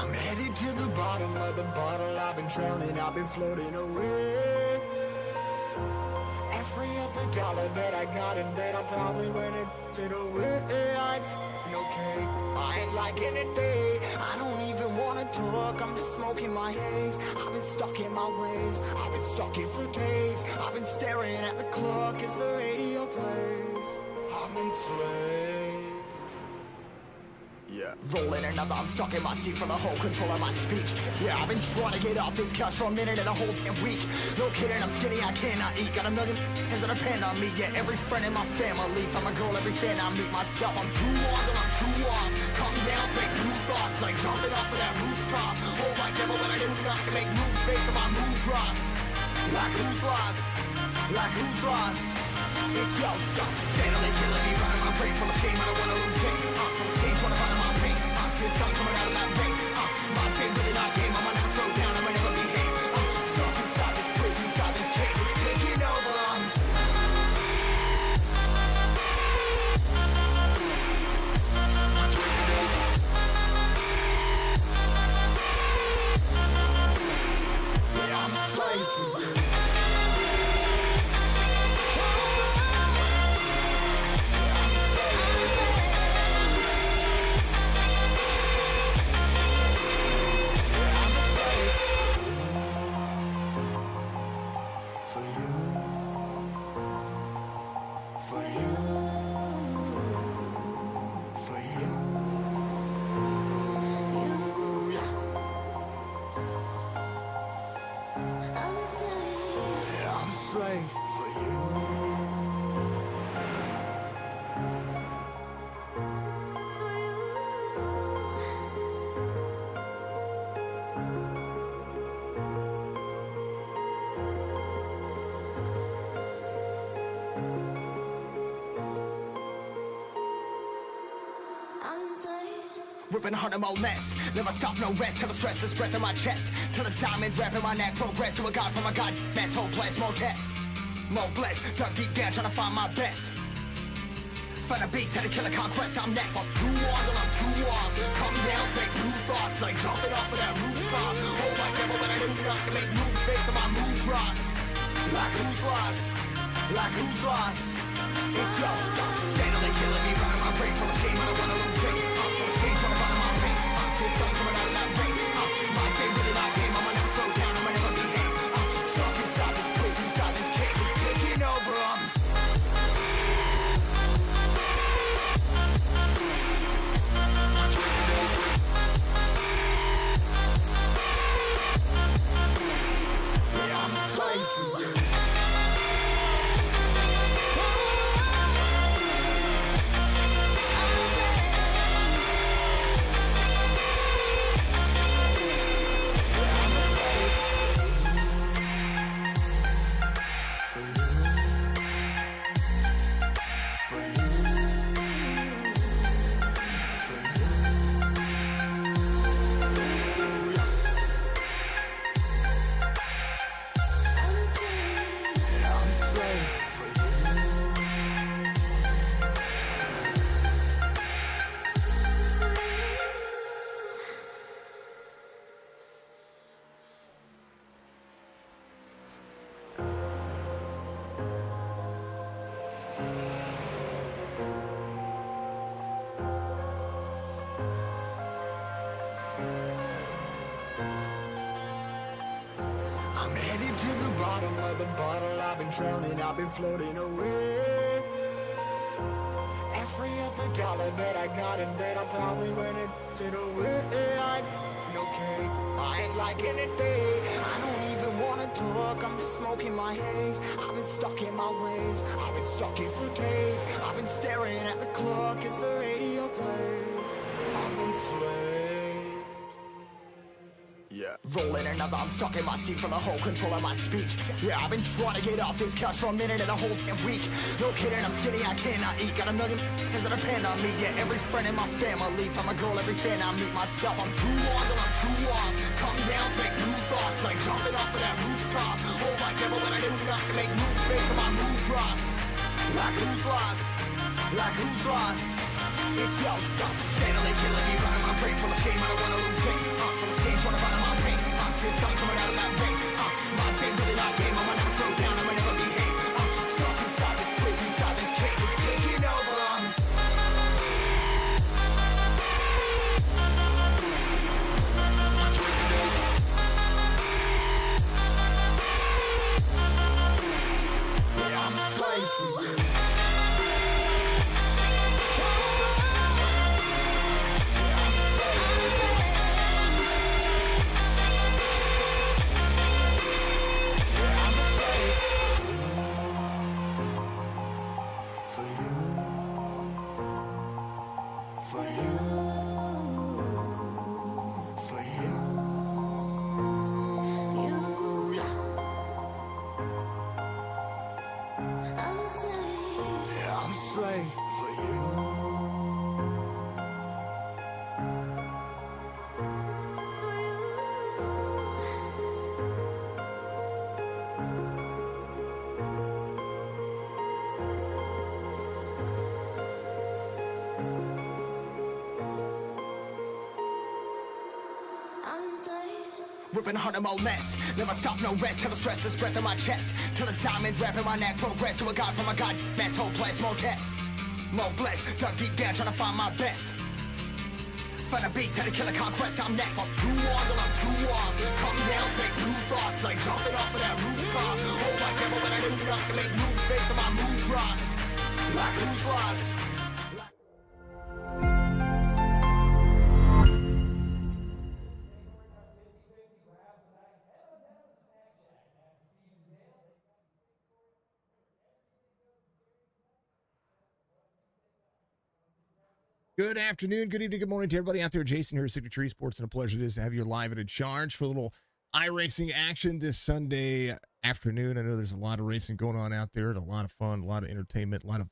I'm headed to the bottom of the bottle. I've been drowning, I've been floating away. Every other dollar that I got in bed, I probably went and it away. I ain't f***ing okay, I ain't liking it, babe. I don't even wanna talk, I'm just smoking my haze. I've been stuck in my ways, I've been stuck in for days. I've been staring at the clock as the radio plays. I'm enslaved. Yeah, rolling another, I'm stuck in my seat for the whole control of my speech. Yeah, I've been trying to get off this couch for a minute and a whole damn week. No kidding, I'm skinny, I cannot eat. Got a million that depend on me. Yeah, every friend in my family. From a girl, every fan I meet myself. I'm too on till I'm too off. Come down to make new thoughts, like jumping off of that rooftop. Hold my camera when I do nothing to make moves based on my mood drops. Like who's lost? Like who's lost? It's yo, steadily killing me, running my brain full of shame. I don't wanna lose it. Full of stage, trying to find my pain. I see the sun coming out of that rain. My team really not tame. I'ma never slow down. I'ma never behave. Stuck inside this prison, inside this cage, it's taking over. Yeah, I'm a slave for you. Slave for you. Ripping harder, more less. Never stop, no rest. Till the stress is breath in my chest. Till it's diamonds wrapping my neck. Progress to a god from a god mess. Hopeless, more tests. More blessed. Dug deep down, trying to find my best. Find a beast, had to kill a conquest. I'm next. I'm too on till I'm too off. Come down, make new thoughts. Like jumping off of that rooftop. Hold my camera when I do nothing to make moves based on my mood drops. Like who's lost? Like who's lost? It's yo, steadily killing me, running my brain full of shame. I don't wanna lose it. Full of stage, trying to find my pain. I see the sun coming out of that rain. My team really not tame. I'ma never slow down. I'ma never behave. Stuck inside this prison, inside this cage, it's taking over. Yeah, I'm a slave for you. I'm headed to the bottom of the bottle. I've been drowning, I've been floating away. Every other dollar that I got in bed, I probably went and it away. I ain't f***ing okay, I ain't liking it, babe. I don't even wanna talk, I'm just smoking my haze. I've been stuck in my ways, I've been stuck in for days. I've been staring at the clock as the radio plays. I'm enslaved. Yeah, rolling another, I'm stuck in my seat for the whole control of my speech. Yeah, I've been trying to get off this couch for a minute and a whole damn week. No kidding, I'm skinny, I cannot eat. Got a million that depend on me. Yeah, every friend in my family. From a girl, every fan I meet myself. I'm too on till I'm too off. Come down to make new thoughts, like jumping off of that rooftop. Hold my camera when I do nothing to make moves based on my mood drops. Like who's lost? Like who's lost? It's yo, steadily killing me, running my brain full of shame, I don't wanna lose it. Full of stage, trying to run my pain. See the sun coming out of that rain. Minds ain't really not tame, I'ma never slow down, I'ma never behave. Stuck inside this prison, inside this cage, it's taking over. I'm a slave for you. Slave for you. Ripping harder, more less. Never stop, no rest. Till the stress is breath in my chest. Till it's diamonds wrapping my neck. Progress to a god from a god. Mess, hopeless, more tests. More blessed. Dug deep down, trying to find my best. Find a beast, had to kill a conquest. I'm next. I'm too on till I'm too off. Come down, make new thoughts. Like jumping off of that rooftop. Hold my camera when I do not to make moves based on my mood drops. Like who's lost? Good afternoon, good evening, good morning to everybody out there. Jason here at Signature Sports, and a pleasure it is to have you live and in charge for a little iRacing action this Sunday afternoon. I know there's a lot of racing going on out there, and a lot of fun, a lot of entertainment, a lot of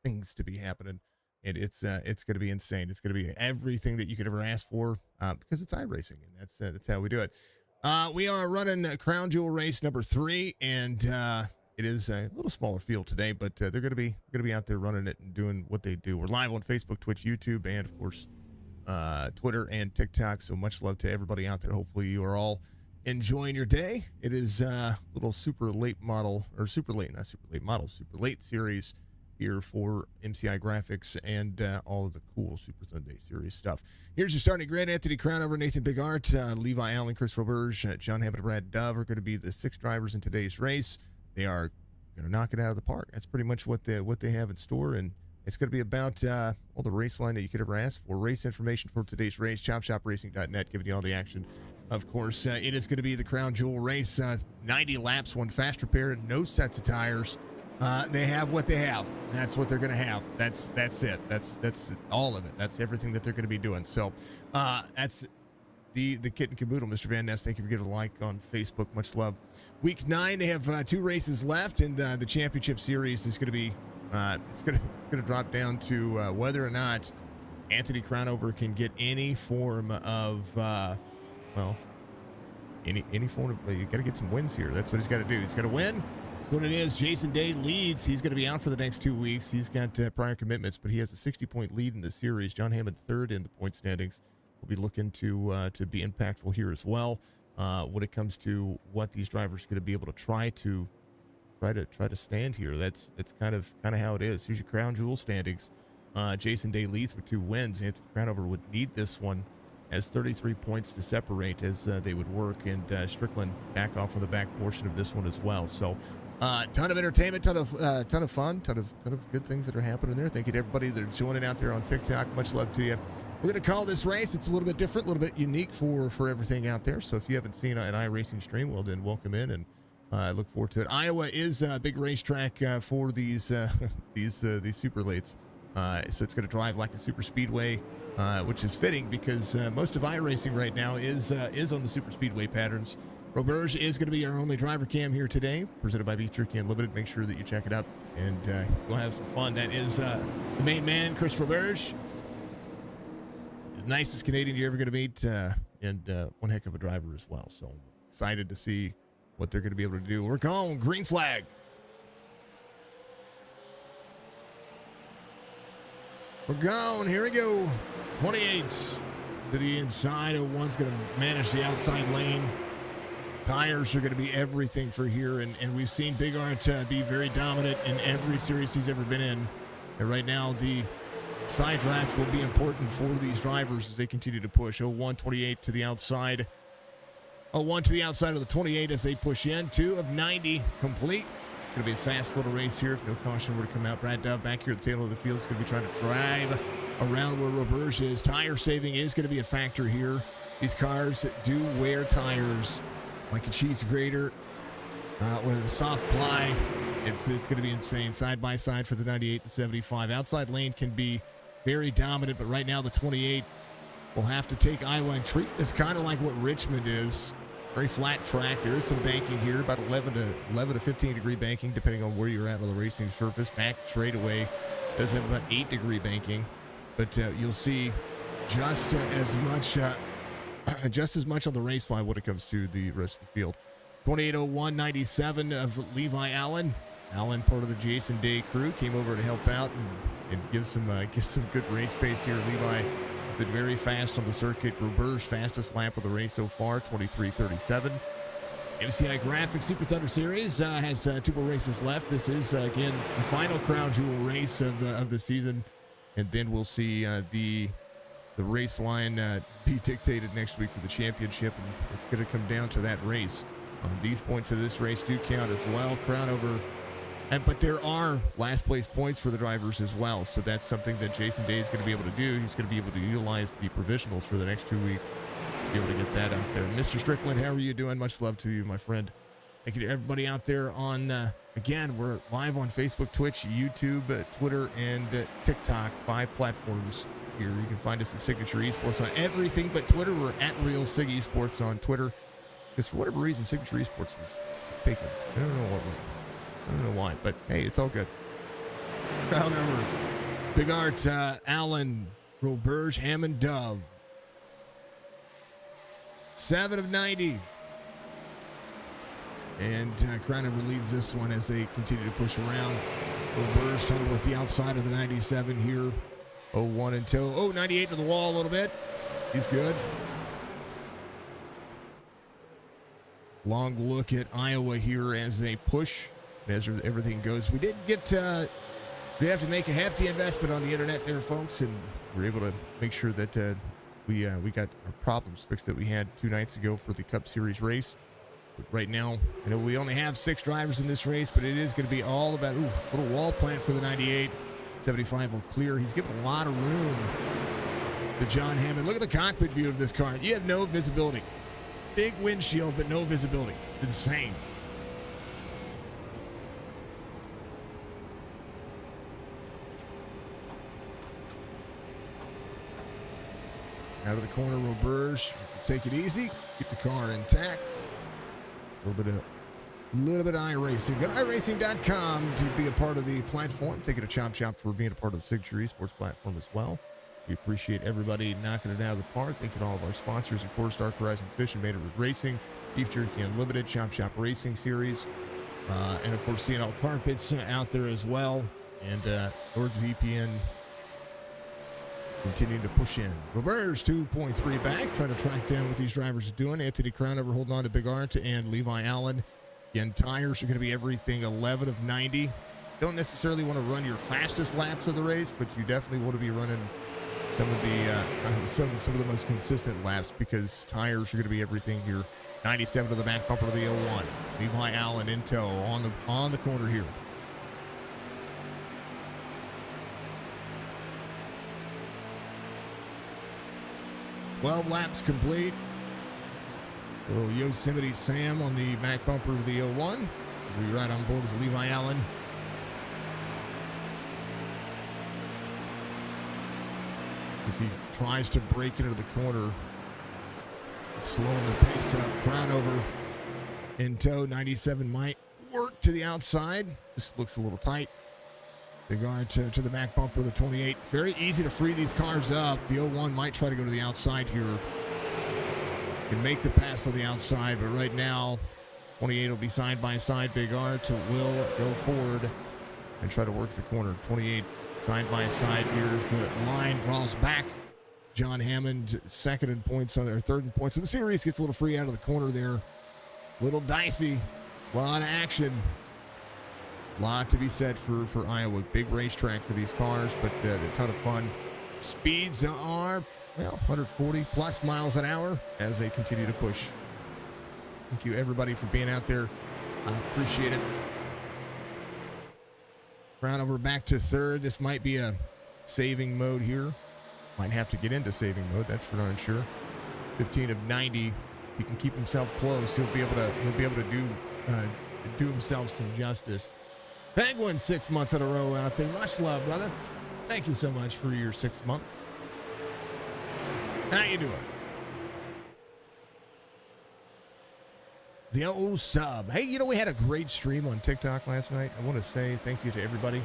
things to be happening, and it's going to be insane. It's going to be everything that you could ever ask for because it's iRacing, and that's how we do it. We are running Crown Jewel race number 3, and it is a little smaller field today, but they're going to be out there running it and doing what they do. We're live on Facebook, Twitch, YouTube, and of course Twitter and TikTok. So much love to everybody out there. Hopefully you are all enjoying your day. It is a little super late series here for MCI Graphics and all of the cool Super Sunday Series stuff. Here's your starting grid. Anthony Crownover, Nathan Bigart, Levi Allen, Chris Roberge, John Hammond, Brad Dove are going to be the 6 drivers in today's race. They are going to knock it out of the park. That's pretty much what they have in store, and it's going to be about all the race line that you could ever ask for. Race information for today's race, chopshopracing.net, giving you all the action. Of course, it is going to be the Crown Jewel race, 90 laps, 1 fast repair, no sets of tires. They have what they have. That's what they're going to have. That's it. That's all of it. That's everything that they're going to be doing. So that's the kit and caboodle. Mr. Van Ness, thank you for giving a like on Facebook. Much love. Week 9, they have 2 races left, and the championship series is going to be it's going to drop down to whether or not Anthony Crownover can get any form of any form of, you got to get some wins here. That's what he's got to do. He's got to win. What it is, Jason Day leads. He's going to be out for the next 2 weeks. He's got prior commitments, but he has a 60-point lead in the series. John Hammond third in the point standings. We'll be looking to be impactful here as well when it comes to what these drivers are going to be able to try to stand here. That's kind of how it is. Here's your Crown Jewel standings. Jason Day leads with 2 wins. Anthony Crownover would need this one as 33 points to separate as they would work, and Strickland back off on the back portion of this one as well. So ton of entertainment, ton of fun, ton of good things that are happening there. Thank you to everybody that are joining out there on TikTok. Much love to you. We're going to call this race. It's a little bit different, a little bit unique for everything out there. So if you haven't seen an iRacing stream, well, then welcome in, and I look forward to it. Iowa is a big racetrack for these super lates. So it's going to drive like a super speedway, which is fitting because most of iRacing right now is on the super speedway patterns. Roberge is going to be our only driver cam here today, presented by Beef Jerky Unlimited. Make sure that you check it out, and we'll have some fun. That is the main man, Chris Roberge. The nicest Canadian you're ever going to meet, and one heck of a driver as well. So excited to see what they're going to be able to do. We're going green flag. We're going. Here we go. 28 to the inside. 01's going to manage the outside lane. Tires are going to be everything for here, and we've seen Big Art be very dominant in every series he's ever been in. And right now, the side drafts will be important for these drivers as they continue to push. 01, 28 to the outside. 01 to the outside of the 28 as they push in. 2 of 90 complete. Going to be a fast little race here if no caution were to come out. Brad Dove back here at the tail of the field is going to be trying to drive around where Roberge is. Tire saving is going to be a factor here. These cars do wear tires like a cheese grater with a soft ply. It's going to be insane. Side by side for the 98, the 75. Outside lane can be very dominant, but right now the 28 will have to take Iowa and treat this kind of like what Richmond is. Very flat track. There is some banking here, about 11 to 15 degree banking, depending on where you're at on the racing surface. Back straightaway does have about 8 degree banking, but you'll see just as much on the race line when it comes to the rest of the field. 28:01.97 of Levi Allen. Allen, part of the Jason Day crew, came over to help out and give some good race pace here. Levi has been very fast on the circuit. Roberge, fastest lap of the race so far, 23:37. MCI Graphics Super Thunder Series has 2 more races left. This is, again, the final crown jewel race of the season, and then we'll see the race line be dictated next week for the championship, and it's going to come down to that race. These points of this race do count as well. Crown over. But there are last place points for the drivers as well, so that's something that Jason Day is going to be able to do. He's going to be able to utilize the provisionals for the next 2 weeks, be able to get that out there. Mr. Strickland, how are you doing? Much love to you, my friend. Thank you to everybody out there on, again, we're live on Facebook, Twitch, YouTube, Twitter, and TikTok, 5 platforms here. You can find us at Signature Esports on everything but Twitter. We're at Real Sig Esports on Twitter, because for whatever reason, Signature Esports was taken. I don't know why, but hey, it's all good. Round number. Big Art, Allen, Roberge, Hammond, Dove. 7 of 90. And Cronover leads this one as they continue to push around. Roberge trying to work the outside of the 97 here. 01 and toe. 98 to the wall a little bit. He's good. Long look at Iowa here as they push. As everything goes, we did get we have to make a hefty investment on the internet there, folks, and we're able to make sure that we got our problems fixed that we had 2 nights ago for the Cup Series race. But right now, I know we only have 6 drivers in this race, but it is going to be all about a little wall plant for the 98. 75 will clear. He's given a lot of room to John Hammond. Look at the cockpit view of this car. You have no visibility. Big windshield, but no visibility. Insane. Out of the corner, Roberge. Take it easy. Keep the car intact. A little bit of iRacing. Go to iRacing.com to be a part of the platform. Take it to Chop Shop for being a part of the Signature Esports platform as well. We appreciate everybody knocking it out of the park. Thank you to all of our sponsors, of course, Dark Horizon Fish and Maynard Racing, Beef Jerky Unlimited, Chop Shop Racing Series, and of course, CNL Carpets out there as well, and NordVPN continuing to push in. Roberge 2.3 back, trying to track down what these drivers are doing. Anthony Crownover holding on to Big Art and Levi Allen. Again, tires are going to be everything 11 of 90. Don't necessarily want to run your fastest laps of the race, but you definitely want to be running some of the most consistent laps, because tires are going to be everything here. 97 to the back bumper of the 01. Levi Allen in tow on the corner here. Twelve laps complete. Little Yosemite Sam on the back bumper of the 01. We ride on board with Levi Allen. If he tries to break into the corner, slowing the pace up. Crownover in tow. 97 might work to the outside. This looks a little tight. Big Art to the back bumper of the 28. Very easy to free these cars up. The 01 might try to go to the outside here. Can make the pass on the outside, but right now, 28 will be side by side. Big Art will go forward and try to work the corner. 28 Side by side here as the line draws back. John Hammond third in points in the series, gets a little free out of the corner there. Little dicey, a lot of action. A lot to be said for Iowa. Big racetrack for these cars, but a ton of fun. Speeds are, 140 plus miles an hour as they continue to push. Thank you, everybody, for being out there. I appreciate it. Round over back to third. This might be a saving mode here. Might have to get into saving mode. That's for darn sure. 15 of 90. He can keep himself close. He'll be able to do himself some justice. Penguin 6 months in a row out there. Much love, brother. Thank you so much for your 6 months. How you doing? The old sub. Hey, we had a great stream on TikTok last night. I want to say thank you to everybody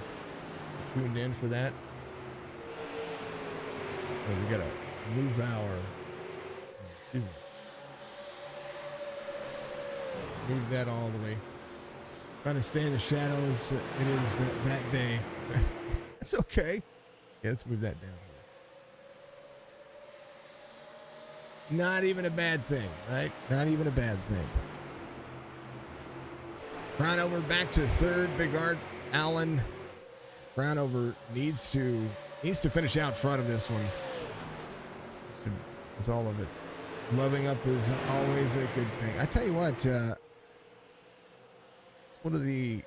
who tuned in for that. Oh, we got to move our... Excuse me. Move that all the way. Trying to stay in the shadows. It is that day. That's okay. Yeah, let's move that down here. Not even a bad thing, right? Not even a bad thing. Brownover back to third. Big Art Allen. Brownover needs to finish out front of this one. With all of it. Loving up is always a good thing. I tell you what, it's one of the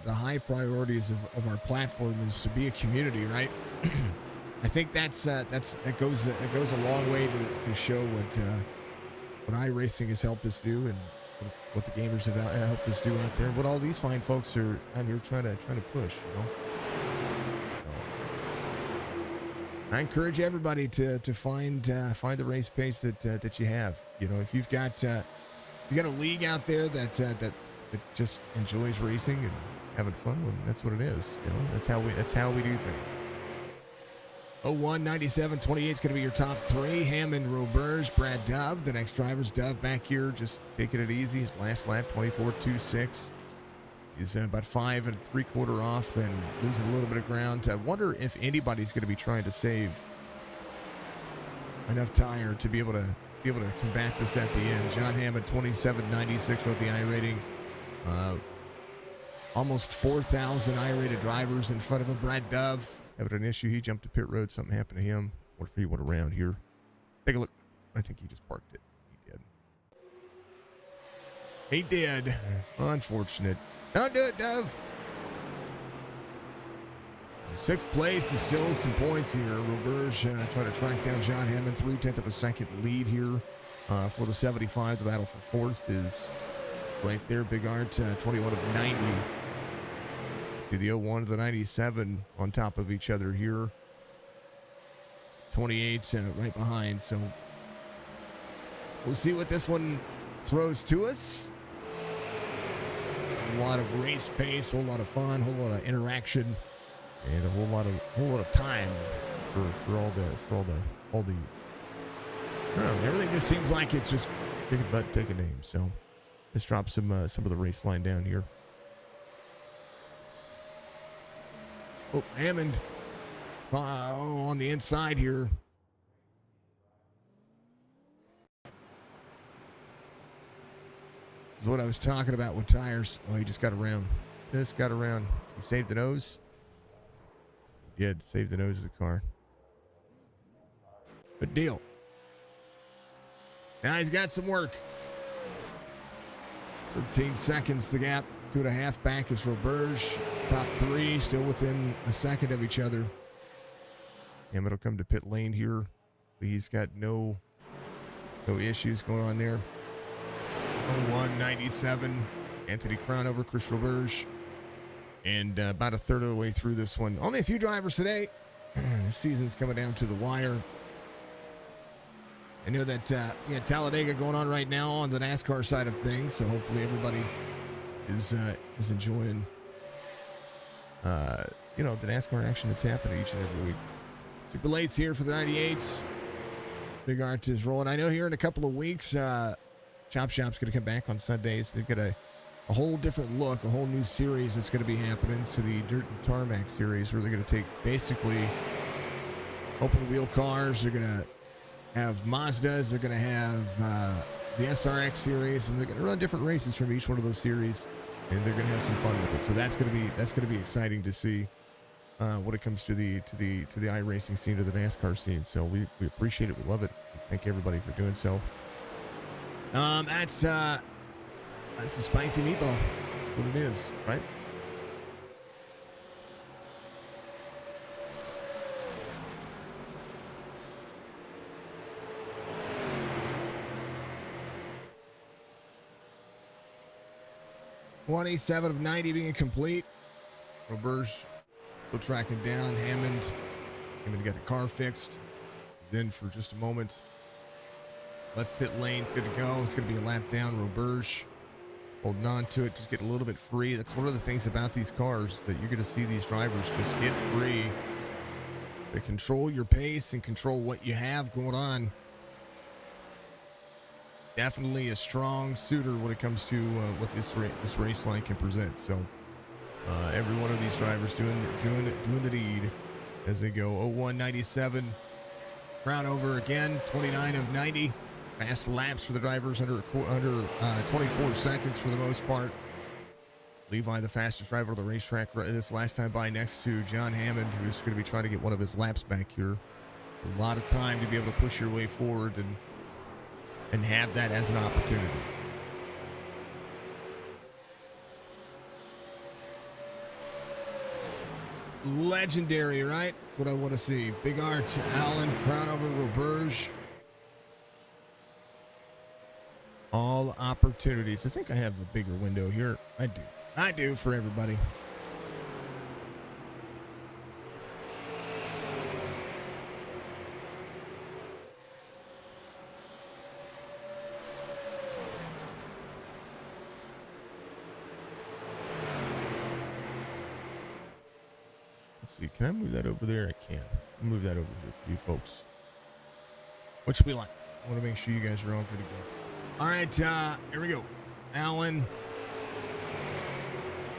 high priorities of our platform is to be a community, right? I think that goes a long way to show what iRacing has helped us do and what the gamers have helped us do out there, what all these fine folks are out here trying to push. I encourage everybody to find the race pace that you have. If you've got a league out there that just enjoys racing and having fun, well, that's what it is. That's how we do things. 01, 97, 28 is going to be your top three. Hammond, Roberge, Brad Dove. The next driver's Dove back here, just taking it easy. His last lap, 24.26. He's about 5 3/4 off and losing a little bit of ground. I wonder if anybody's going to be trying to save enough tire to be able to combat this at the end. John Hammond, 27.96 with the I rating. Almost 4,000 I-rated drivers in front of him. Brad Dove having an issue. He jumped to pit road. Something happened to him. What if he went around here? Take a look. I think he just parked it. He did. Unfortunate. Don't do it, Dove. Sixth place is still some points here. Roberge trying to track down John Hammond. 0.3 of a second lead here for the 75. The battle for fourth is right there. Big Art, 21 of 90. See the 01 to the 97 on top of each other here. 28 right behind. So we'll see what this one throws to us. A lot of race pace, a whole lot of fun, a whole lot of interaction, and a whole lot of time for all the I don't know, everything just seems like it's just take a butt, take a name. So let's drop some of the race line down here. Oh, Hammond on the inside here. This is what I was talking about with tires. Oh, he just got around. Just got around. He saved the nose. He did save the nose of the car. Good deal. Now he's got some work. 13 seconds the gap. 2.5 back is Roberge. Top three still within a second of each other. Hammond will come to pit lane here. He's got no issues going on there. 01.97. Anthony Crownover, Chris Roberge. And about a third of the way through this one. Only a few drivers today. This season's coming down to the wire. I know that we got Talladega going on right now on the NASCAR side of things, so hopefully everybody is enjoying the NASCAR action that's happening each and every week. Super Late's here for the 98s. Big Art is rolling. I know here in a couple of weeks, Chop Shop's going to come back on Sundays. They've got a a whole different look, a whole new series that's going to be happening. So the Dirt and Tarmac series, where they're going to take basically open wheel cars. They're going to have Mazdas. They're going to have the SRX series, and they're going to run different races from each one of those series, and they're going to have some fun with it. So that's going to be exciting to see when it comes to the iRacing scene, to the NASCAR scene. So we appreciate it. We love it. Thank everybody for doing so. That's a spicy meatball. What it is, right? $27 of 90 being complete. Roberge still tracking down. Hammond got the car fixed. He's in for just a moment. Left pit lane's good to go. It's going to be a lap down. Roberge holding on to it, just get a little bit free. That's one of the things about these cars, that you're going to see these drivers just get free. They control your pace and control what you have going on. Definitely a strong suitor when it comes to what this race line can present. So every one of these drivers doing the deed as they go. 01.97. Crown over again. 29 of 90. Fast laps for the drivers under 24 seconds for the most part. Levi, the fastest driver of the racetrack this last time by, next to John Hammond, who's going to be trying to get one of his laps back here. A lot of time to be able to push your way forward and have that as an opportunity. Legendary, right? That's what I want to see. Big Art, Allen, crown over Roberge. All opportunities. I think I have a bigger window here. I do for everybody. Let's see. Can I move that over there? I can. I'll move that over here for you folks. What should we like? I want to make sure you guys are all good to go. All right, here we go. Allen,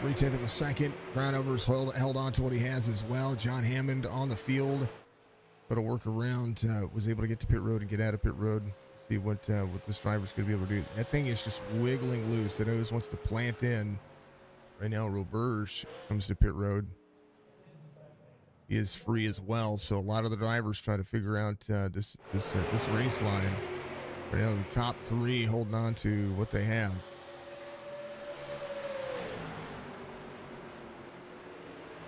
3/10 of a second. Crownover's held on to what he has as well. John Hammond on the field, but a work around, was able to get to pit road and get out of pit road. See what this driver's going to be able to do. That thing is just wiggling loose. I know this wants to plant in. Right now, Roberge comes to pit road. He is free as well, so a lot of the drivers try to figure out this race line. Right now, the top three holding on to what they have.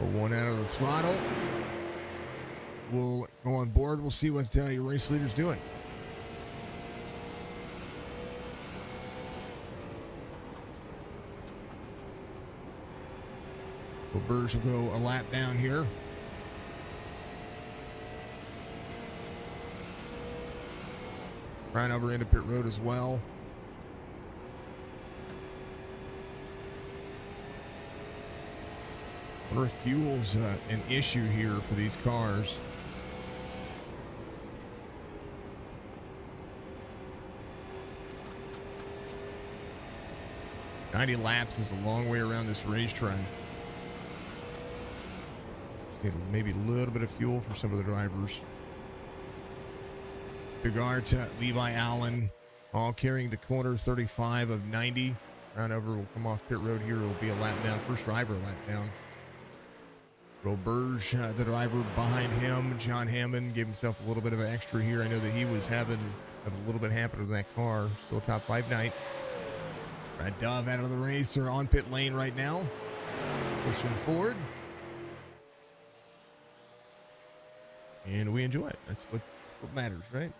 Pull one out of the throttle. We'll go on board. We'll see what your race leader's doing. Roberge will go a lap down here. Right over into pit road as well. I wonder if fuel's an issue here for these cars. "90 laps is a long way around this racetrack. See maybe a little bit of fuel for some of the drivers. Regard to Levi Allen, all carrying the corner, 35 of 90. Crownover will come off pit road here. It will be a lap down. First driver lap down. Roberge, the driver behind him. John Hammond gave himself a little bit of an extra here. I know that he was having a little bit happen to that car. Still top 5 night. Brad Dove out of the race. They're on pit lane right now. Pushing forward. And we enjoy it. That's what matters, right?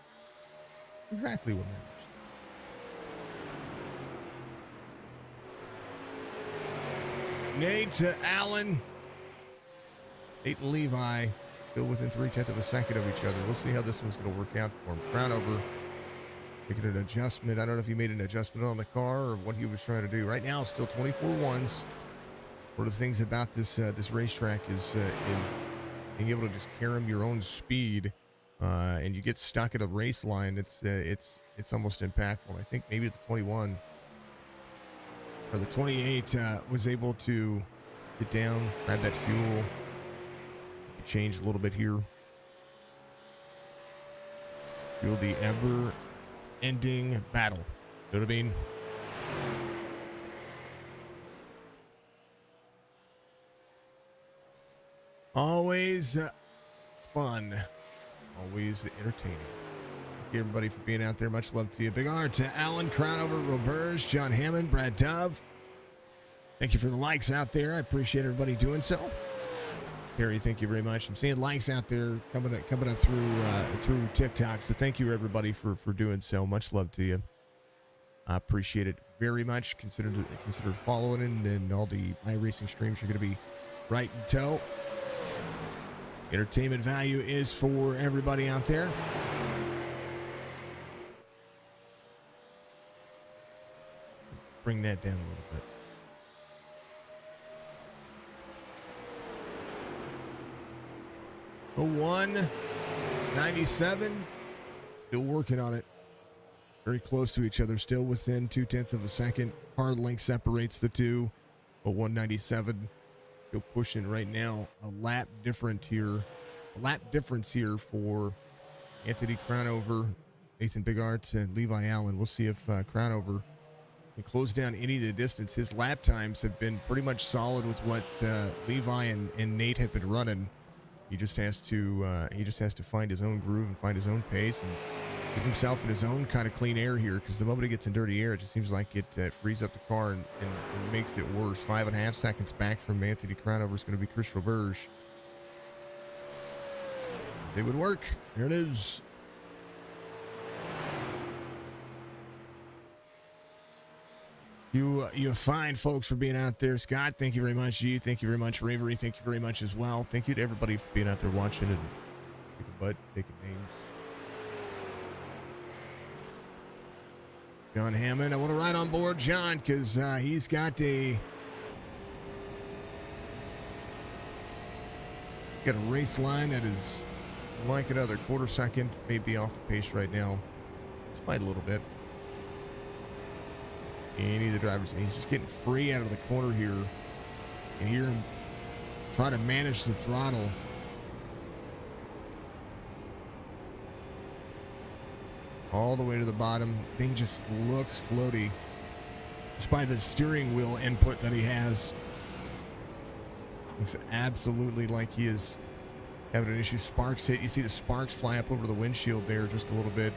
Exactly what matters. Nate to Allen. Nate and Levi still within 3/10 of a second of each other. We'll see how this one's going to work out for him. Crownover making an adjustment. I don't know if he made an adjustment on the car or what he was trying to do. Right now, still 24-1s. One of the things about this racetrack is being able to just carry your own speed. And you get stuck at a race line, it's almost impactful. I think maybe at the 21, or the 28 was able to get down, grab that fuel, change a little bit here. Fuel the ever-ending battle. You know what I mean? Always fun. Always entertaining. Thank you, everybody, for being out there. Much love to you. Big honor to Alan Crownover, Roberge, John Hammond, Brad Dove. Thank you for the likes out there. I appreciate everybody doing so. Terry, thank you very much. I'm seeing likes out there coming up through TikTok. So thank you, everybody, for doing so. Much love to you. I appreciate it very much. Consider following, and all the iRacing streams are going to be right in tow. Entertainment value is for everybody out there. Bring that down a little bit. Oh, 197. Still working on it. Very close to each other. Still within 0.2 of a second. Hard length separates the two. But 197. Still pushing right now. A lap difference here for Anthony Crownover, Nathan Bigart, and Levi Allen. We'll see if Crownover can close down any of the distance. His lap times have been pretty much solid with what Levi and Nate have been running. He just has to find his own groove and find his own pace and get himself in his own kind of clean air here, because the moment he gets in dirty air, it just seems like it frees up the car and makes it worse. 5.5 seconds back from Anthony Crownover is going to be Chris Roberge. It would work. There it is. You fine folks for being out there. Scott, thank you very much. G, thank you very much. Ravery, thank you very much as well. Thank you to everybody for being out there watching and taking butt, taking names. John Hammond, I want to ride on board John because he's got a race line that is like another quarter second, maybe off the pace right now. Despite a little bit. Any of the drivers, he's just getting free out of the corner here. You can hear him try to manage the throttle. All the way to the bottom. Thing just looks floaty. Despite the steering wheel input that he has. Looks absolutely like he is having an issue. Sparks hit. You see the sparks fly up over the windshield there just a little bit.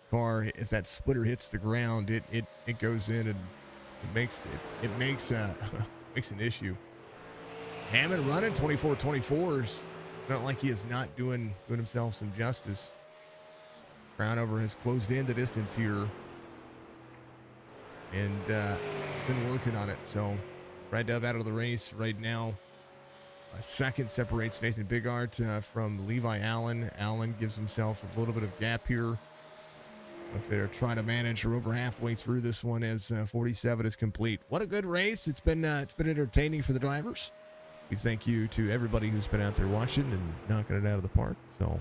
Car, if that splitter hits the ground, it goes in and it makes an issue. Hammond running 24-24s. It's not like he is not doing himself some justice. Crownover has closed in the distance here, and he's been working on it. So Brad Dove out of the race right now. A second separates Nathan Bigart from Levi Allen. Allen gives himself a little bit of gap here. If they're trying to manage, we're over halfway through this one as 47 is complete. What a good race. It's been entertaining for the drivers. We thank you to everybody who's been out there watching and knocking it out of the park. So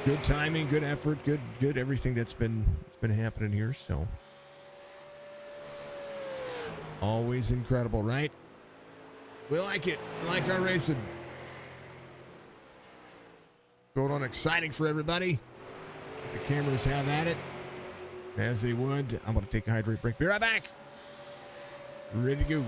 good timing, good effort, good everything that's been happening here. So always incredible, right? We like it. We like our racing. Going on exciting for everybody. The cameras have at it, as they would. I'm going to take a hydrate break. Be right back. Ready to go.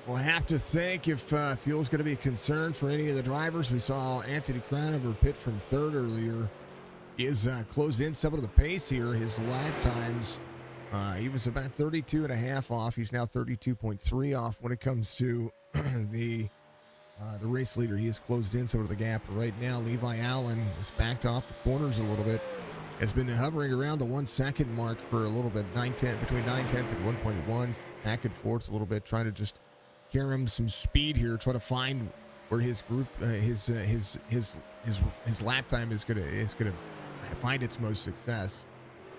We'll have to think if fuel's going to be a concern for any of the drivers. We saw Anthony Crownover pit from third earlier. He has closed in some of the pace here. His lap times, he was about 32 and a half off. He's now 32.3 off when it comes to the race leader. He has closed in some of the gap. Right now, Levi Allen is backed off the corners a little bit. Has been hovering around the 1 second mark for a little bit, between 9/10 and 1.1, back and forth a little bit, trying to just carry him some speed here, try to find where his group, his lap time is gonna find its most success.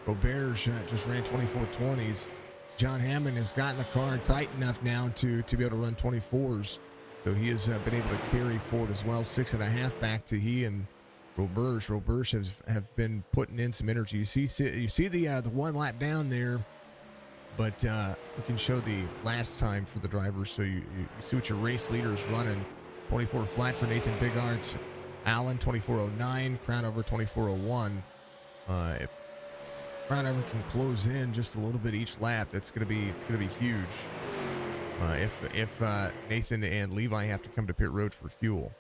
Roberge just ran 24:20s. John Hammond has gotten the car tight enough now to be able to run 24s, so he has been able to carry forward as well. 6.5 back to he and Roberge. Roberge have been putting in some energy. You see the 1 lap down there, but we can show the last time for the drivers, so you see what your race leader is running. 24 flat for Nathan Bigart. Allen 24:09. Crownover 24:01. If Crownover can close in just a little bit each lap, it's gonna be huge. If Nathan and Levi have to come to pit road for fuel.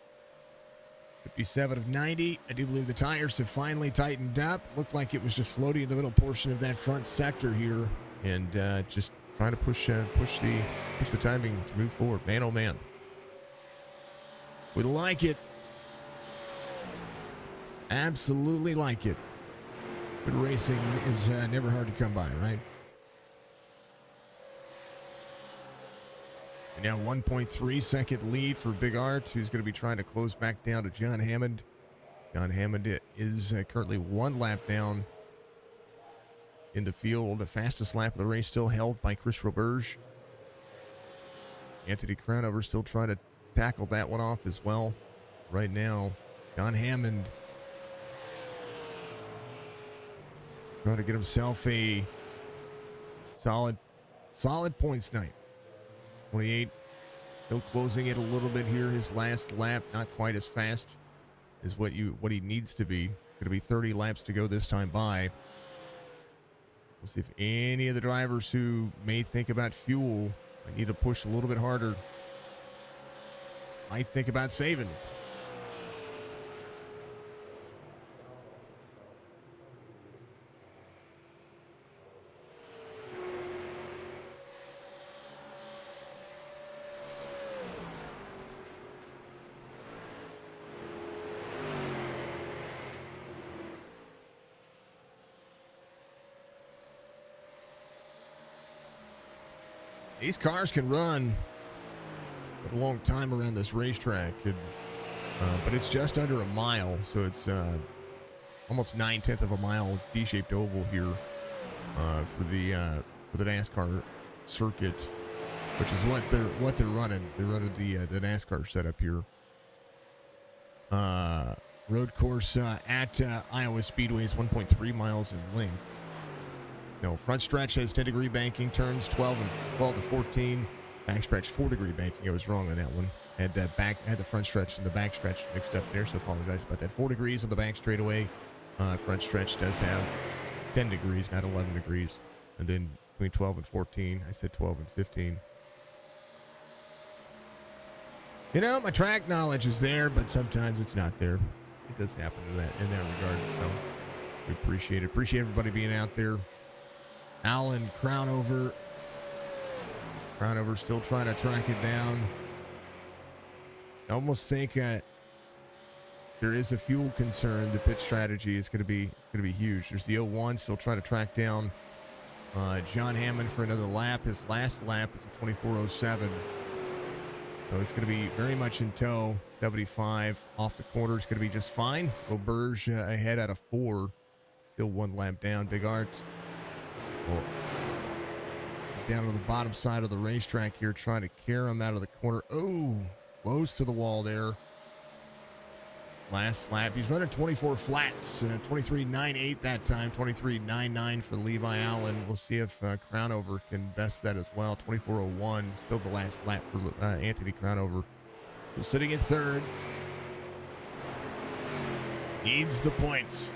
57 of 90. I do believe the tires have finally tightened up. Looked like it was just floating in the middle portion of that front sector here, and just trying to push the timing to move forward. Man, oh man, we like it. Absolutely like it. Good racing is never hard to come by, right? And now 1.3 second lead for Big Art, who's going to be trying to close back down to John Hammond. John Hammond is currently 1 lap down in the field. The fastest lap of the race still held by Chris Roberge. Anthony Crownover still trying to tackle that one off as well. Right now, John Hammond trying to get himself a solid points night. 28, still closing it a little bit here. His last lap, not quite as fast as what he needs to be. Going to be 30 laps to go this time by. We'll see if any of the drivers who may think about fuel might need to push a little bit harder, might think about saving. These cars can run a long time around this racetrack, but it's just under a mile, so it's almost 9/10 of a mile D-shaped oval here for the NASCAR circuit, which is what they're running. They're running the NASCAR setup here. Road course at Iowa Speedway is 1.3 miles in length. No, front stretch has 10-degree banking, turns 12 to 14. Backstretch 4-degree banking. I was wrong on that one. Had the front stretch and the back stretch mixed up there, so apologize about that. 4 degrees on the back straightaway. Front stretch does have 10 degrees, not 11 degrees. And then between 12 and 14, I said 12 and 15. You know, my track knowledge is there, but sometimes it's not there. It does happen in that regard. So we appreciate it. Appreciate everybody being out there. Allen, Crownover still trying to track it down. I almost think there is a fuel concern. The pit strategy is going to be huge. There's the 01 still trying to track down John Hammond for another lap. His last lap is a 24:07. So it's going to be very much in tow. 75 off the corner is going to be just fine. Roberge ahead out of 4. Still 1 lap down. Big Art. Well, down to the bottom side of the racetrack here, trying to carry him out of the corner. Oh, close to the wall there. Last lap. He's running 24 flats. 23.98 that time. 23.99 for Levi Allen. We'll see if Crownover can best that as well. 24:01. Still the last lap for Anthony Crownover. Still sitting in third. Needs the points.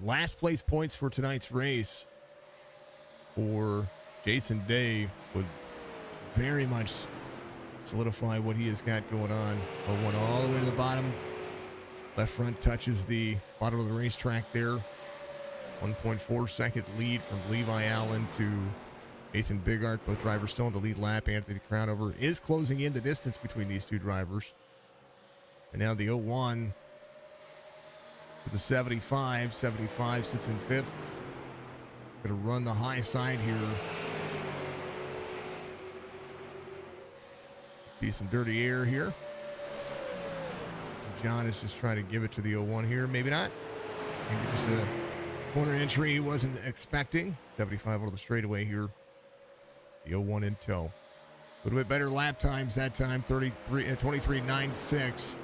Last place points for tonight's race for Jason Day would very much solidify what he has got going on. 0-1 all the way to the bottom. Left front touches the bottom of the racetrack there. 1.4 second lead from Levi Allen to Nathan Bigart. Both drivers still in the lead lap. Anthony Crownover is closing in the distance between these two drivers. And now the 0-1 to the 75. 75 sits in fifth. Going to run the high side here. See some dirty air here. John is just trying to give it to the 0-1 here. Maybe not. Maybe just a corner entry he wasn't expecting. 75 over the straightaway here. The 0-1 in tow. A little bit better lap times that time. 23.96.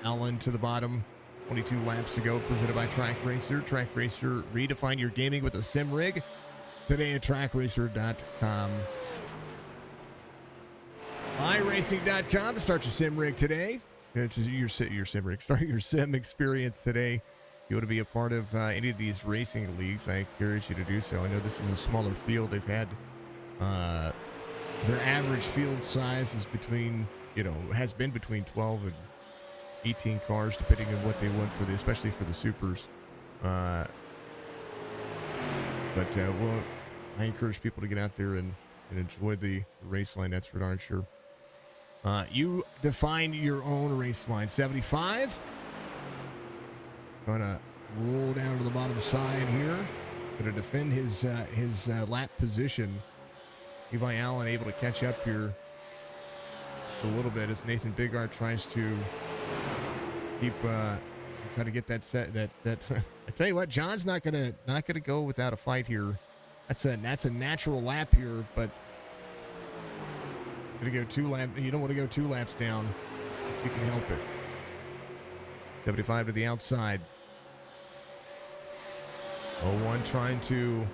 Allen to the bottom. 22 laps to go. Presented by Track Racer. Track Racer, redefine your gaming with a sim rig. Today at trackracer.com. iRacing.com to start your sim rig today. It's your sim rig. Start your sim experience today. If you want to be a part of any of these racing leagues, I encourage you to do so. I know this is a smaller field. They've had their average field size is has been between 12 and 18 cars, depending on what they want for especially for the supers. I encourage people to get out there and enjoy the race line. That's for darn sure. You define your own race line. 75. Trying to roll down to the bottom side here. Going to defend his lap position. Levi Allen able to catch up here just a little bit as Nathan Bigart tries to try to get that set. That I tell you what, John's not gonna go without a fight here. That's a natural lap here, but gonna go 2 laps. You don't want to go 2 laps down if you can help it. 75 to the outside. 0-1 trying to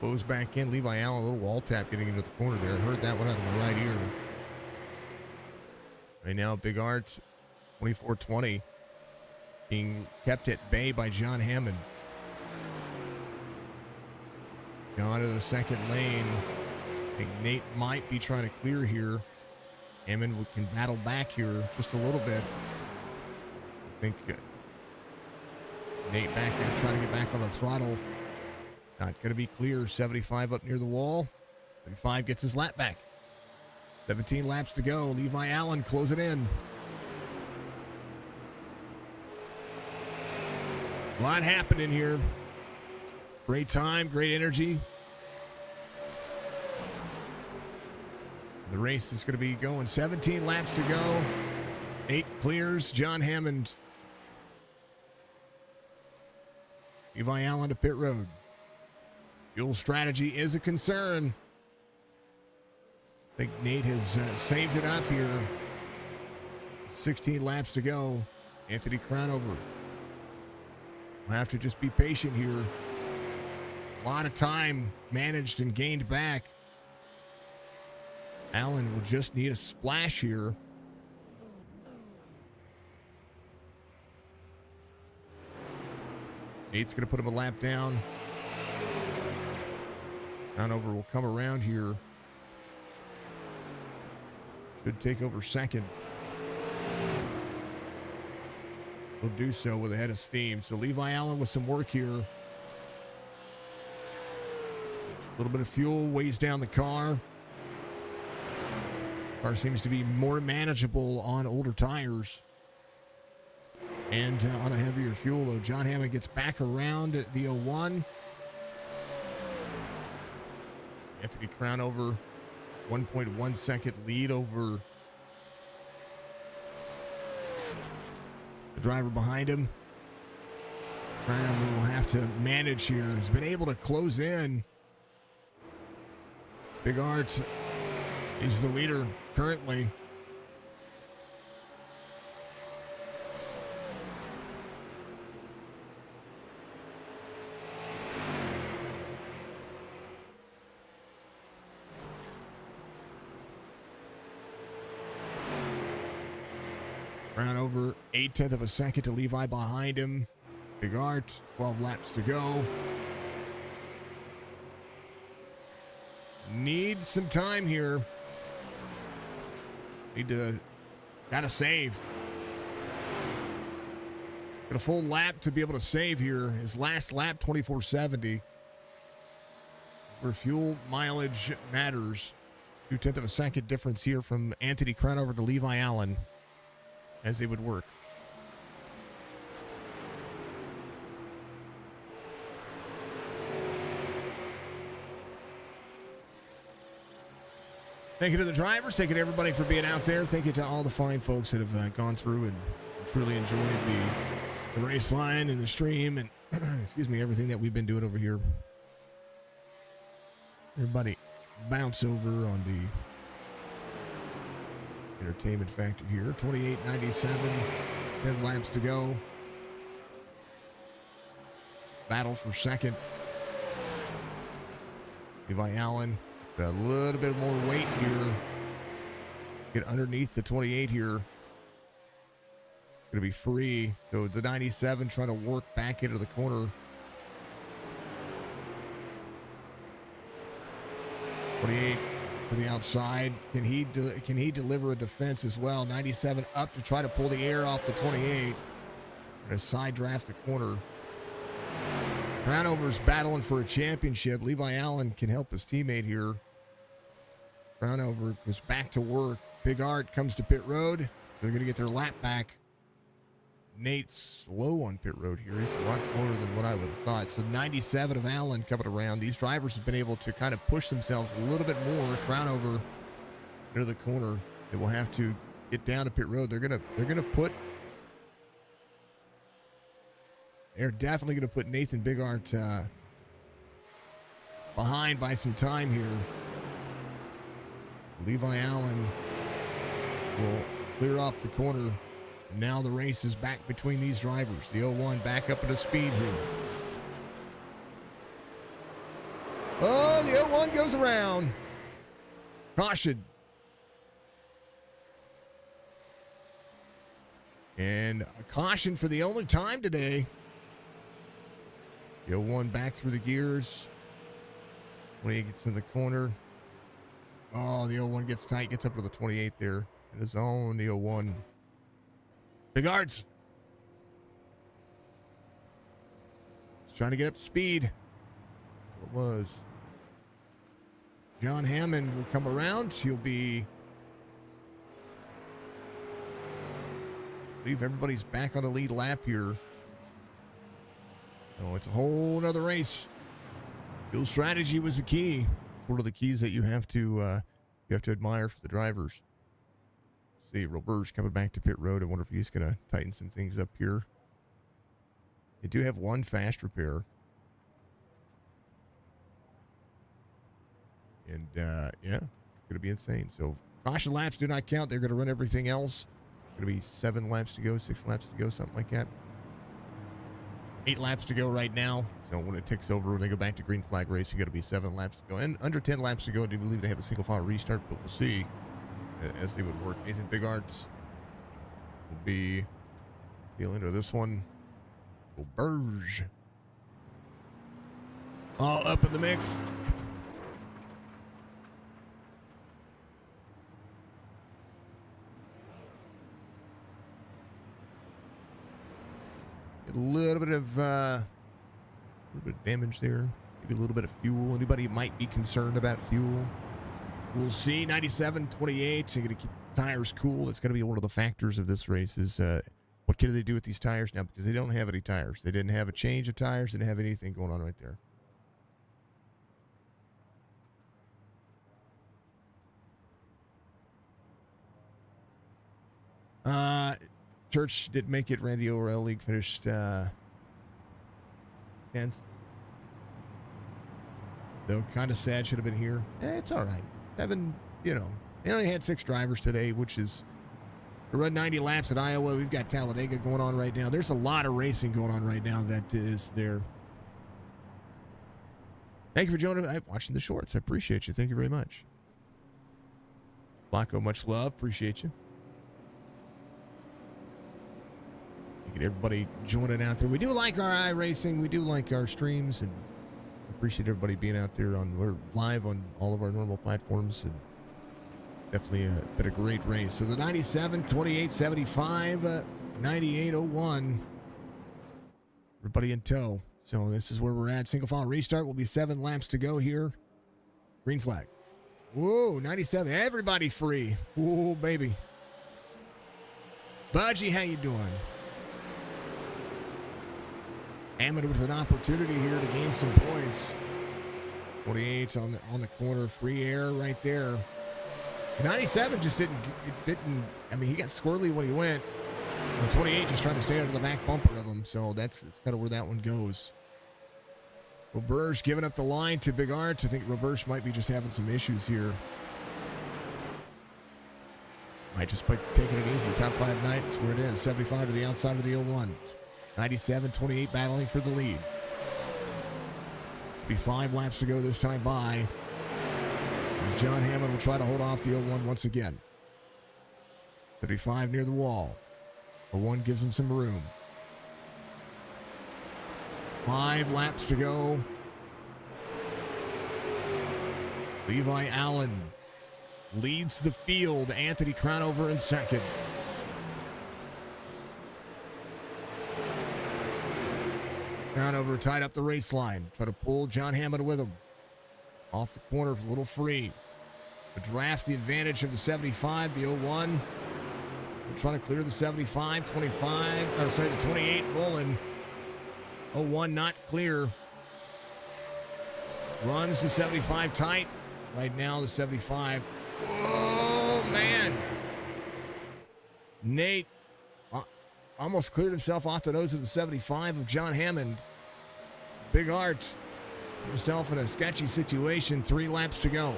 close back in. Levi Allen, a little wall tap getting into the corner there. Heard that one out of my right ear. Right now, Big Art, 24-20, being kept at bay by John Hammond. John to the second lane. I think Nate might be trying to clear here. Hammond can battle back here just a little bit. I think Nate back there trying to get back on the throttle. Not going to be clear. 75 up near the wall. 75 gets his lap back. 17 laps to go. Levi Allen close it in. A lot happening here. Great time, great energy. The race is going to be going 17 laps to go. 8 clears. John Hammond. Levi Allen to pit road. Fuel strategy is a concern. I think Nate has saved enough here. 16 laps to go. Anthony Crownover will have to just be patient here. A lot of time managed and gained back. Allen will just need a splash here. Nate's going to put him a lap down. Crownover will come around here. Should take over second. He'll do so with a head of steam. So Levi Allen with some work here. A little bit of fuel weighs down the car. Car seems to be more manageable on older tires and on a heavier fuel, though. John Hammond gets back around at the 0-1. Anthony Crownover, 1.1 second lead over the driver behind him. Crownover will have to manage here. He's been able to close in. Big Art is the leader currently. Crownover, 0.8 of a second to Levi behind him. Big Art, 12 laps to go. need some time here. Gotta save. Got a full lap to be able to save here. His last lap, 24.70. Where fuel mileage matters. 0.2 of a second difference here from Anthony Crownover to Levi Allen as they would work. Thank you to the drivers. Thank you to everybody for being out there. Thank you to all the fine folks that have gone through and truly enjoyed the race line and the stream and excuse me, everything that we've been doing over here. Everybody bounce over on the entertainment factor here. 28.97, 10 laps to go. Battle for second. Levi Allen, a little bit more weight here. Get underneath the 28 here. Going to be free. So the 97 trying to work back into the corner. 28 to the outside. Can he deliver a defense as well? 97 up to try to pull the air off the 28. And a side draft the corner. Crownover's battling for a championship. Levi Allen can help his teammate here. Crownover goes back to work. Big Art comes to pit road. They're going to get their lap back. Nate's slow on pit road here. He's a lot slower than what I would have thought. So 97 of Allen coming around. These drivers have been able to kind of push themselves a little bit more. Crownover into the corner. They will have to get down to pit road. They're definitely going to put Nathan Bigart behind by some time here. Levi Allen will clear off the corner. Now the race is back between these drivers. The 01 back up at a speed here. Oh, the 01 goes around. Caution. And a caution for the only time today. The 01 back through the gears. When he gets in the corner. Oh, the 01 gets tight, gets up to the 28 there. In his own, the 01. Big Arts. He's trying to get up to speed. What was? John Hammond will come around. He'll be. I believe everybody's back on the lead lap here. Oh, it's a whole nother race. Fuel strategy was the key. It's one of the keys that you have to admire for the drivers. See, Roberge coming back to pit road. I wonder if he's going to tighten some things up here. They do have one fast repair. And, yeah, going to be insane. So, caution laps do not count. They're going to run everything else. Going to be 7 laps to go, 6 laps to go, something like that. 8 laps to go right now. So when it ticks over, when they go back to green flag racing, going to be 7 laps to go. And under 10 laps to go, I do believe they have a single file restart, but we'll see as they would work. Nathan Bigarts will be dealing with this one. Roberge. All up in the mix. A little bit of damage there. Maybe a little bit of fuel. Anybody might be concerned about fuel. We'll see. 97, 28. So you're going to keep the tires cool. It's going to be one of the factors of this race is what can they do with these tires now? Because they don't have any tires. They didn't have a change of tires. They didn't have anything going on right there. Church did make it. Randy O'Reilly League finished 10th. Though kind of sad, should have been here. It's all right. 7, they only had 6 drivers today, which is to run 90 laps at Iowa. We've got Talladega going on right now. There's a lot of racing going on right now that is there. Thank you for joining. Watching the shorts. I appreciate you. Thank you very much. Flacco, much love. Appreciate you. Everybody joining out there. We do like our iRacing. We do like our streams, and Appreciate everybody being out there we're live on all of our normal platforms, and definitely been a great race. So the 97, 28.75, 98.01. Everybody in tow. So this is where we're at. Single file restart will be 7 laps to go here. Green flag. Whoa, 97. Everybody free. Whoa, baby. Budgie, how you doing? Hammond with an opportunity here to gain some points. 28 on the corner, free air right there. 97 just didn't. I mean, he got squirrely when he went. The 28 just trying to stay under the back bumper of him. So that's kind of where that one goes. Roberge giving up the line to Big Arts. I think Roberge might be just having some issues here. Might just by taking it easy. Top 5 nights where it is. 75 to the outside of the 01. 97, 28 battling for the lead. Be 5 laps to go this time by. As John Hammond will try to hold off the 01 once again. 75 near the wall. 01 gives him some room. 5 laps to go. Levi Allen leads the field. Anthony Crownover in second. Crownover tied up the race line. Try to pull John Hammond with him. Off the corner, a little free. The draft, the advantage of the 75, the 01. They're trying to clear the 75, 25, or sorry, the 28 rolling. 01 not clear. Runs the 75 tight. Right now, the 75. Oh, man. Nate almost cleared himself off the nose of the 75 of John Hammond. Big Art himself in a sketchy situation. 3 laps to go.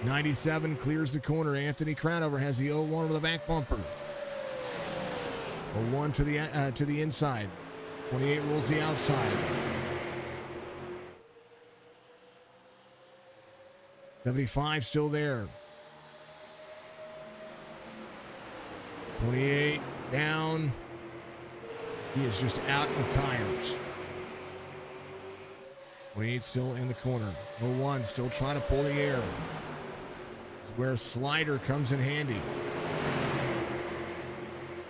97 clears the corner. Anthony Crownover has the 01 over the back bumper. 01 to the inside. 28 rolls the outside. 75 still there. 28 down. He is just out of tires. 28 still in the corner. 01 still trying to pull the air. This is where a slider comes in handy.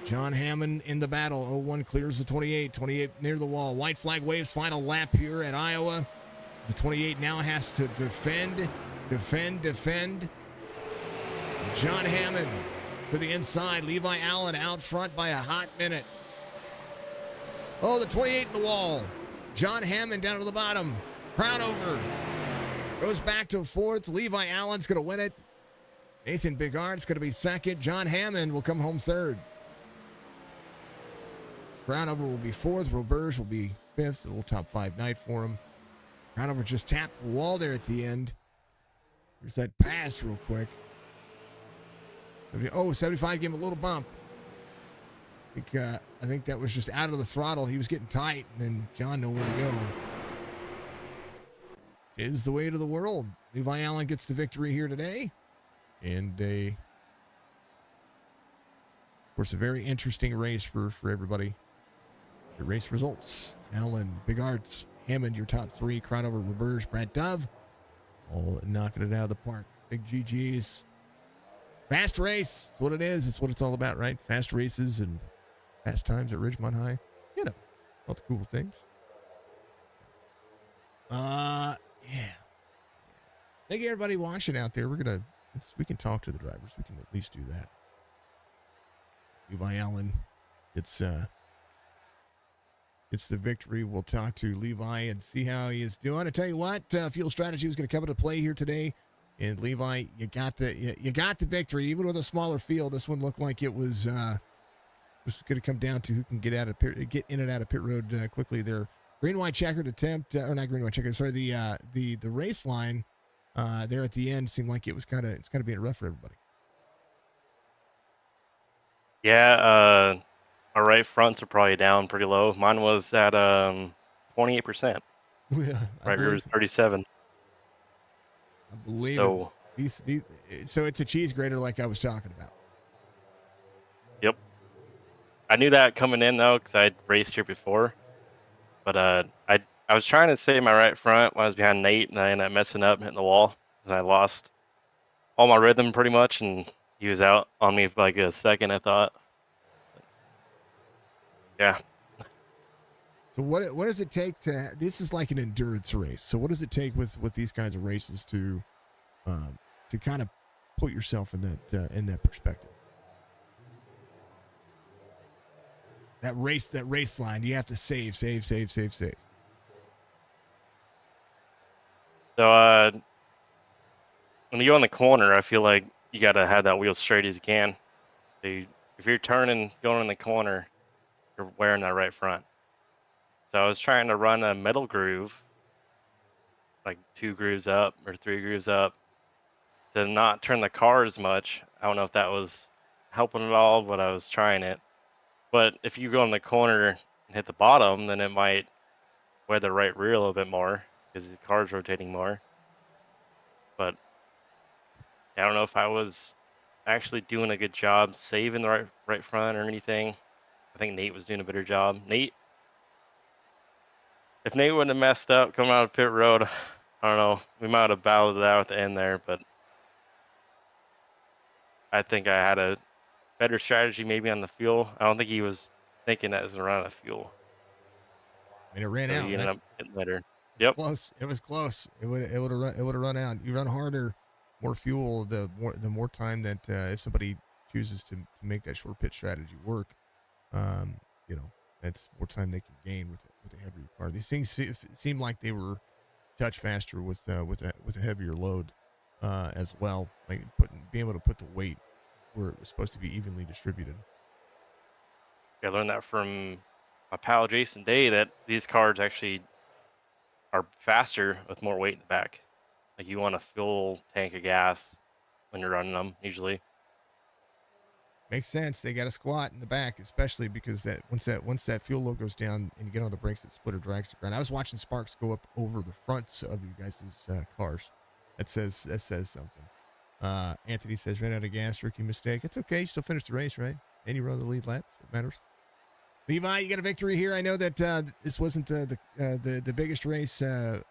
John Hammond in the battle. 01 clears the 28. 28 near the wall. White flag waves. Final lap here at Iowa. The 28 now has to defend. John Hammond to the inside. Levi Allen out front by a hot minute. Oh, the 28 in the wall. John Hammond down to the bottom. Crownover goes back to 4th. Levi Allen's going to win it. Nathan Bigard's going to be 2nd. John Hammond will come home 3rd. Crownover will be 4th. Roberge will be 5th. A little top 5 night for him. Crownover just tapped the wall there at the end. There's that pass real quick. 75 gave him a little bump. I think that was just out of the throttle. He was getting tight, and then John knew where to go. Is the way to the world. Levi Allen gets the victory here today. And of course, a very interesting race for everybody. The race results. Allen, Big Arts, Hammond, your top 3. Crownover, Roberge, Brad Dove. All knocking it out of the park. Big GGs. Fast race. That's what it is. It's what it's all about, right? Fast races and fast times at Ridgemont High. You know, all the cool things. Yeah. Thank you, everybody watching out there. We can talk to the drivers. We can at least do that. Levi Allen, it's the victory. We'll talk to Levi and see how he is doing. I tell you what, fuel strategy was going to come into play here today. And Levi, you got the victory, even with a smaller field. This one looked like it was going to come down to who can get in and out of pit road quickly. There, green white checkered attempt, or not green white checkered. Sorry, the race line there at the end seemed like it's kind of being rough for everybody. Yeah, our right fronts are probably down pretty low. Mine was at 28%. Yeah, right rear was 37. I believe so, it. So it's a cheese grater like I was talking about. Yep. I knew that coming in, though, because I'd raced here before. But I I was trying to save my right front when I was behind Nate, and I ended up messing up, hitting the wall, and I lost all my rhythm pretty much, and he was out on me for like a second, I thought. Yeah. So what does it take to? This is like an endurance race. So what does it take with these kinds of races to kind of put yourself in that perspective? That race line, you have to save. So when you go in the corner, I feel like you gotta have that wheel straight as you can. So if you're turning, going in the corner, you're wearing that right front. So I was trying to run a middle groove, like 2 grooves up or 3 grooves up, to not turn the car as much. I don't know if that was helping at all, but I was trying it. But if you go in the corner and hit the bottom, then it might wear the right rear a little bit more because the car's rotating more. But I don't know if I was actually doing a good job saving the right front or anything. I think Nate was doing a better job. If Nate wouldn't have messed up coming out of pit road, I don't know. We might have battled it out at the end there, but I think I had a better strategy maybe on the fuel. I don't think he was thinking that it was going to run out of fuel. And it ran So out. he ended Right? up getting better. It was Yep. close. It was close. It would have run out. You run harder, more fuel. The more time that if somebody chooses to make that short pitch strategy work, um, that's more time they can gain with a heavier car. These things seem like they were touch faster with a heavier load as well. Like being able to put the weight where it was supposed to be evenly distributed. I learned that from my pal Jason Day that these cars actually are faster with more weight in the back. Like you want a full tank of gas when you're running them usually. Makes sense. They got a squat in the back, especially because that once that fuel load goes down and you get on the brakes, that splitter drags the ground. I was watching sparks go up over the fronts of you guys' cars. That says something. Anthony says ran out of gas, rookie mistake. It's okay. You still finished the race, right? And you run the lead lap. That's what matters. Levi, you got a victory here. I know that this wasn't the biggest race of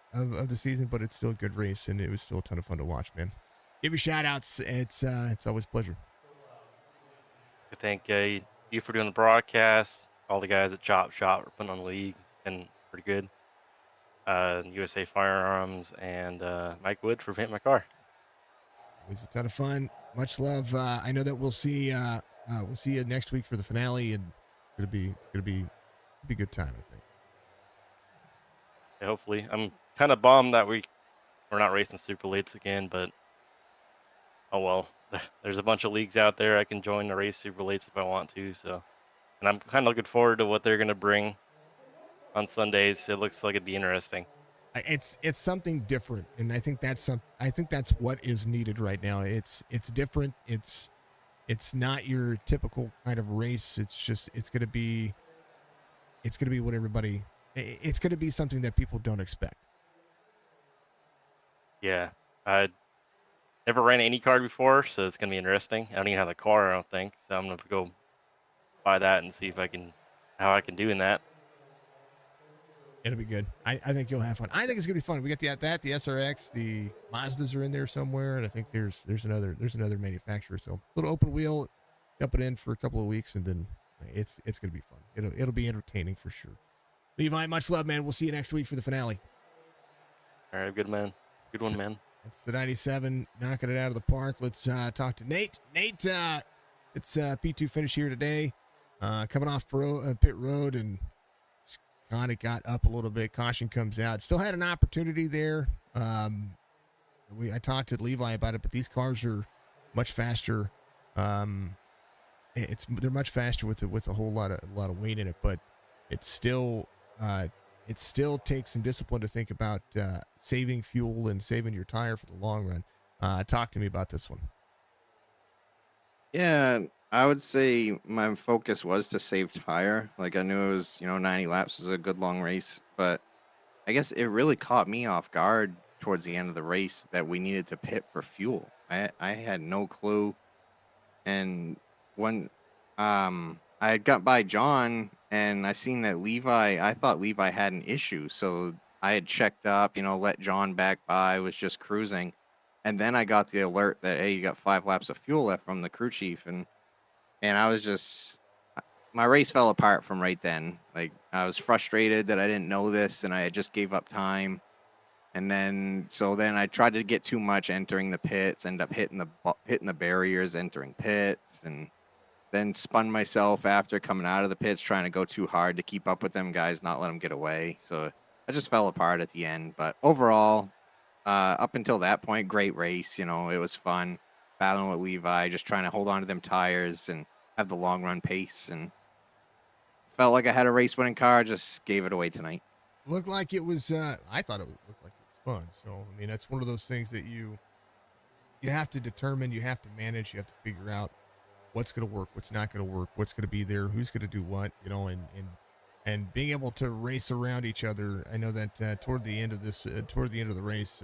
the season, but it's still a good race, and it was still a ton of fun to watch, man. Give you shout outs. It's always a pleasure. I thank you for doing the broadcast. All the guys at Chop Shop for putting on the league. It's been pretty good. USA Firearms and Mike Wood for painting my car. It was a ton of fun. Much love. I know that we'll see you next week for the finale, and it's gonna be a good time, I think. Yeah, hopefully, I'm kind of bummed that we're not racing super lates again, but oh well. There's a bunch of leagues out there. I can join the race super lates if I want to. So, and I'm kind of looking forward to what they're gonna bring on Sundays. It looks like it'd be interesting. It's something different, and I think that's what is needed right now. It's different. It's not your typical kind of race. It's gonna be what everybody. It's gonna be something that people don't expect. Yeah, I never ran any card before, so it's gonna be interesting. I don't even have the car, I don't think, so I'm gonna go buy that and see if how I can do in that. It'll be good. I think you'll have fun. I think it's gonna be fun. We got the SRX, the Mazdas are in there somewhere, and I think there's another manufacturer. So a little open wheel, jump it in for a couple of weeks, and then it's gonna be fun. It'll be entertaining for sure. Levi, much love, man. We'll see you next week for the finale. All right, good man. Good one, man. It's the 97 knocking it out of the park. Let's talk to Nate. Nate, it's P2 finish here today. Coming off pit road and kind of got up a little bit. Caution comes out. Still had an opportunity there. I talked to Levi about it, but these cars are much faster. They're much faster with a whole lot of weight in it, but it's still it still takes some discipline to think about saving fuel and saving your tire for the long run. Talk to me about this one. Yeah, I would say my focus was to save tire. Like I knew it was, 90 laps is a good long race, but I guess it really caught me off guard towards the end of the race that we needed to pit for fuel. I had no clue. And when I had got by John and I seen that I thought Levi had an issue. So I had checked up, let John back by, was just cruising. And then I got the alert that, hey, you got 5 laps of fuel left from the crew chief. And I was just, my race fell apart from right then. Like, I was frustrated that I didn't know this and I had just gave up time. And then, so then I tried to get too much entering the pits, end up hitting the barriers, entering pits, and then spun myself after coming out of the pits, trying to go too hard to keep up with them guys, not let them get away. So I just fell apart at the end. But overall, up until that point, great race. It was fun battling with Levi, just trying to hold on to them tires and have the long run pace. And felt like I had a race winning car, just gave it away tonight. Looked like it was. I thought it looked like it was fun. So I mean, that's one of those things that you have to determine, you have to manage, you have to figure out what's going to work, what's not going to work, what's going to be there, who's going to do what, and being able to race around each other. I know that toward the end of the race,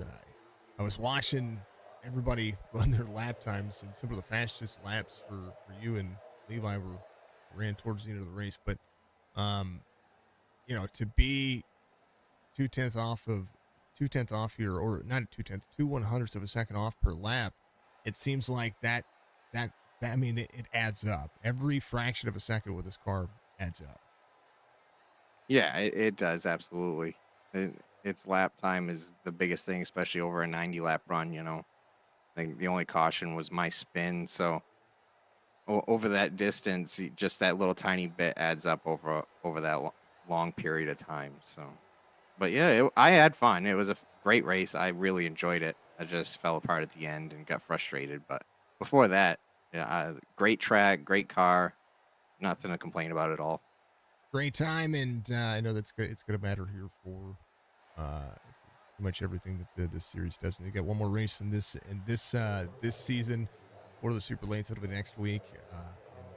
I was watching everybody run their lap times, and some of the fastest laps for you and Levi ran towards the end of the race. But, to be 2/10 off here, or not 2/10, 2/100ths of a second off per lap, it seems like that I mean, it adds up. Every fraction of a second with this car adds up. Yeah, it does, absolutely. Its lap time is the biggest thing, especially over a 90 lap run. I think the only caution was my spin. So over that distance, just that little tiny bit adds up over that long period of time. So, but yeah, I had fun. It was a great race. I really enjoyed it. I just fell apart at the end and got frustrated. But before that, yeah, great track, great car, nothing to complain about at all. Great time, and I know it's going to matter here for pretty much everything that this series does. And they got one more race in this season for the Super Lanes. It'll be next week,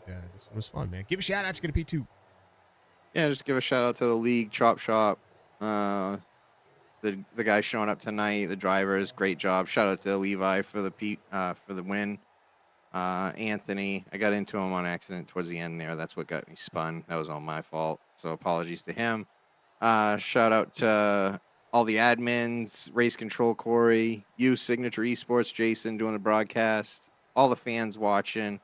and this one was fun, man. Give a shout out to P2. Yeah, just give a shout out to the league, Chop Shop, the guys showing up tonight, the drivers, great job. Shout out to Levi for the win. Anthony, I got into him on accident towards the end there. That's what got me spun. That was all my fault. So apologies to him. Shout out to all the admins, Race Control Corey, you, Signature Esports, Jason doing the broadcast, all the fans watching,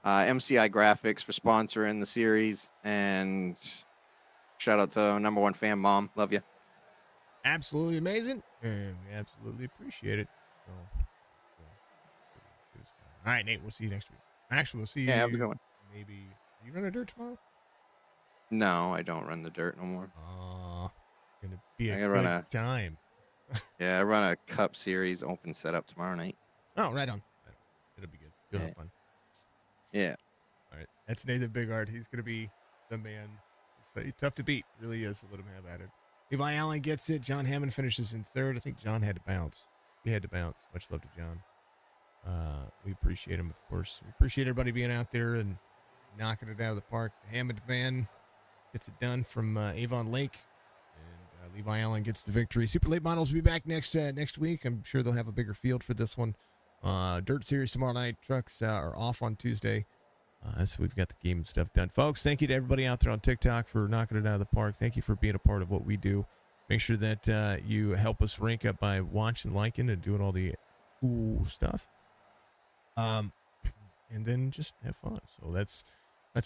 MCI Graphics for sponsoring the series, and shout out to number one fan, Mom. Love you. Absolutely amazing, and we absolutely appreciate it. All right, Nate, we'll see you next week. Actually, we'll see you. Yeah, have a good one. Maybe. You run a dirt tomorrow? No, I don't run the dirt no more. It's going to be I a gotta good run time. Yeah, I run a Cup Series open setup tomorrow night. Oh, right on. It'll be good. You'll have fun. Yeah. All right. That's Nathan Bigart. He's going to be the man. He's tough to beat. Really is. So let him have at it. Levi Allen gets it. John Hammond finishes in third. I think John had to bounce. He had to bounce. Much love to John. We appreciate him, of course. We appreciate everybody being out there and knocking it out of the park. The Hammond van gets it done from Avon Lake, and Levi Allen gets the victory. Super Late Models will be back next week. I'm sure they'll have a bigger field for this one. Dirt Series tomorrow night. Trucks are off on Tuesday. So we've got the game and stuff done. Folks, thank you to everybody out there on TikTok for knocking it out of the park. Thank you for being a part of what we do. Make sure that you help us rank up by watching, liking, and doing all the cool stuff. And then just have fun. So that's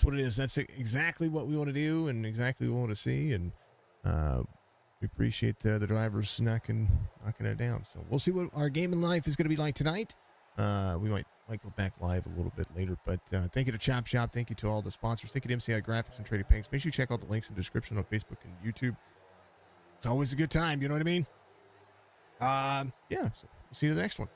what it is. That's exactly what we want to do and exactly what we want to see. And we appreciate the drivers knocking it down. So we'll see what our game in life is going to be like tonight. We might go back live a little bit later. But thank you to Chop Shop. Thank you to all the sponsors. Thank you to MCI Graphics and Trading Panks. Make sure you check out the links in the description on Facebook and YouTube. It's always a good time. You know what I mean? Yeah. So we'll see you in the next one.